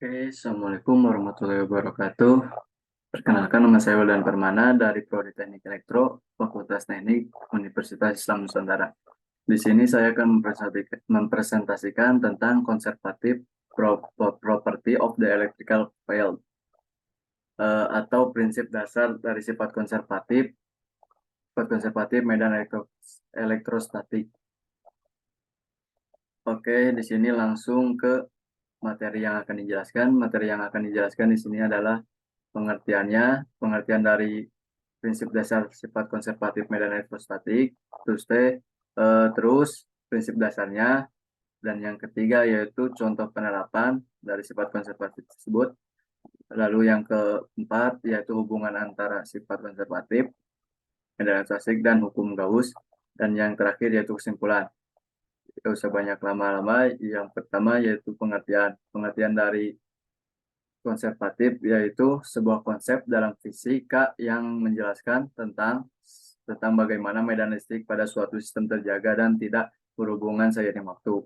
Oke, Assalamualaikum warahmatullahi wabarakatuh. Perkenalkan, nama saya Wildan Permana dari Prodi Teknik Elektro, Fakultas Teknik Universitas Islam Nusantara. Di sini saya akan mempresentasikan tentang konservatif property of the electrical field, atau prinsip dasar dari sifat konservatif medan elektrostatik. Oke, di sini langsung ke materi yang akan dijelaskan. Materi yang akan dijelaskan di sini adalah pengertiannya, pengertian dari prinsip dasar sifat konservatif medan elektrostatik, terus prinsip dasarnya, dan yang ketiga yaitu contoh penerapan dari sifat konservatif tersebut. Lalu yang keempat yaitu hubungan antara sifat konservatif medan elektrostatik dan hukum Gauss, dan yang terakhir yaitu kesimpulan. Tidak usah banyak lama-lama. Yang pertama yaitu pengertian dari konservatif, yaitu sebuah konsep dalam fisika yang menjelaskan tentang bagaimana medan listrik pada suatu sistem terjaga dan tidak berhubungan seiring waktu.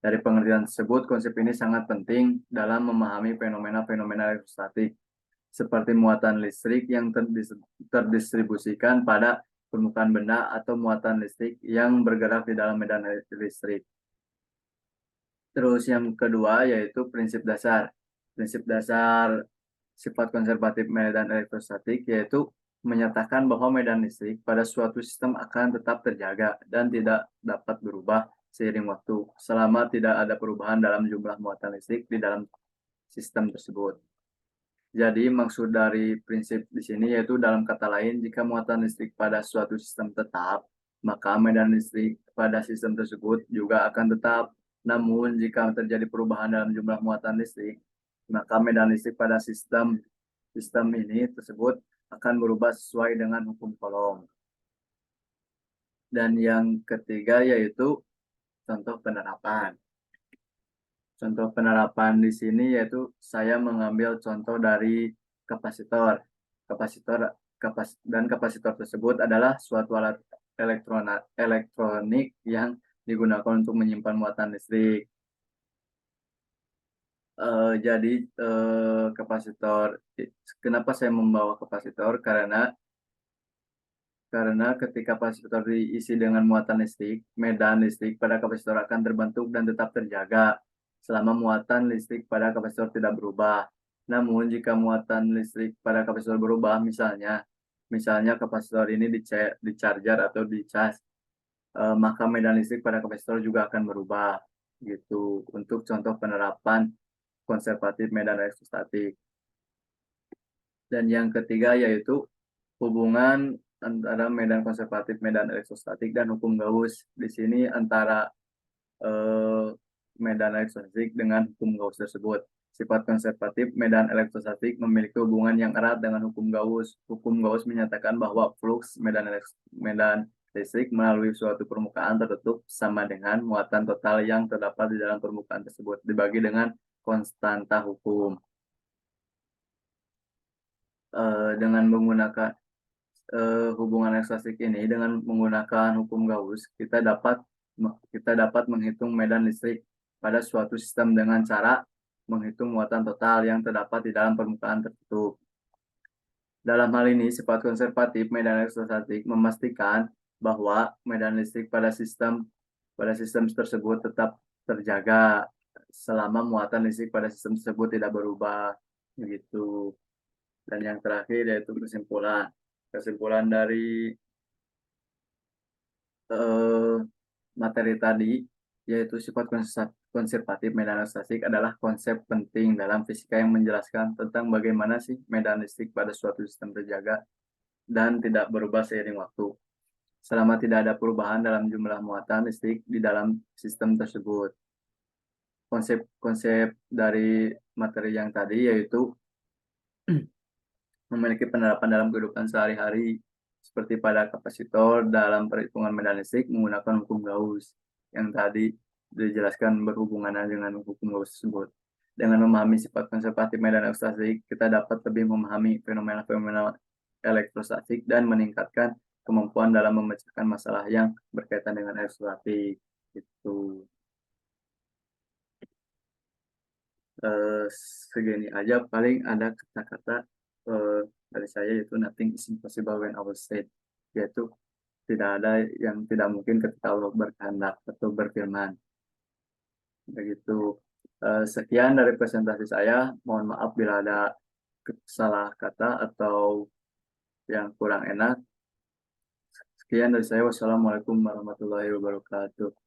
Dari pengertian tersebut, konsep ini sangat penting dalam memahami fenomena-fenomena elektrostatik, seperti muatan listrik yang terdistribusikan pada permukaan benda atau muatan listrik yang bergerak di dalam medan listrik. Terus yang kedua yaitu prinsip dasar. Prinsip dasar sifat konservatif medan elektrostatik yaitu menyatakan bahwa medan listrik pada suatu sistem akan tetap terjaga dan tidak dapat berubah seiring waktu selama tidak ada perubahan dalam jumlah muatan listrik di dalam sistem tersebut. Jadi maksud dari prinsip di sini yaitu dalam kata lain, jika muatan listrik pada suatu sistem tetap, maka medan listrik pada sistem tersebut juga akan tetap. Namun jika terjadi perubahan dalam jumlah muatan listrik, maka medan listrik pada sistem ini tersebut akan berubah sesuai dengan hukum Coulomb. Dan yang ketiga yaitu contoh penerapan. Contoh penerapan di sini yaitu saya mengambil contoh dari kapasitor. Dan kapasitor tersebut adalah suatu alat elektronik yang digunakan untuk menyimpan muatan listrik. Jadi kapasitor, kenapa saya membawa kapasitor? Karena ketika kapasitor diisi dengan muatan listrik, medan listrik pada kapasitor akan terbentuk dan tetap terjaga selama muatan listrik pada kapasitor tidak berubah. Namun jika muatan listrik pada kapasitor berubah, misalnya kapasitor ini di charger atau dicas, maka medan listrik pada kapasitor juga akan berubah. Gitu untuk contoh penerapan konservatif medan elektrostatik. Dan yang ketiga yaitu hubungan antara medan konservatif medan elektrostatik dan hukum Gauss. Di sini antara medan elektrostatik dengan hukum Gauss tersebut. Sifat konservatif medan elektrostatik memiliki hubungan yang erat dengan hukum Gauss. Hukum Gauss menyatakan bahwa flux medan listrik melalui suatu permukaan tertutup sama dengan muatan total yang terdapat di dalam permukaan tersebut dibagi dengan konstanta hukum. Dengan menggunakan hubungan elektrostatik ini dengan menggunakan hukum Gauss, kita dapat menghitung medan listrik pada suatu sistem dengan cara menghitung muatan total yang terdapat di dalam permukaan tertutup. Dalam hal ini, sifat konservatif medan elektrostatik memastikan bahwa medan listrik pada sistem tersebut tetap terjaga selama muatan listrik pada sistem tersebut tidak berubah, begitu. Dan yang terakhir yaitu kesimpulan. Kesimpulan dari eh, materi tadi, yaitu sifat konservatif medan elektrostatik adalah konsep penting dalam fisika yang menjelaskan tentang bagaimana sih medan listrik pada suatu sistem terjaga dan tidak berubah seiring waktu, selama tidak ada perubahan dalam jumlah muatan listrik di dalam sistem tersebut. Konsep-konsep dari materi yang tadi yaitu memiliki penerapan dalam kehidupan sehari-hari, seperti pada kapasitor dalam perhitungan medan listrik menggunakan hukum Gauss yang tadi dijelaskan berhubungan dengan hukum Gauss tersebut. Dengan memahami sifat konservatif medan elektrostatik, kita dapat lebih memahami fenomena-fenomena elektrostatik dan meningkatkan kemampuan dalam memecahkan masalah yang berkaitan dengan elektrostatik. Itu. eh, segini aja, paling ada kata-kata eh, dari saya, yaitu nothing is impossible when Allah said, yaitu tidak ada yang tidak mungkin ketika Allah berkehendak atau berfirman. Begitu. Sekian dari presentasi saya. Mohon maaf bila ada salah kata atau yang kurang enak. Sekian dari saya. Wassalamualaikum warahmatullahi wabarakatuh.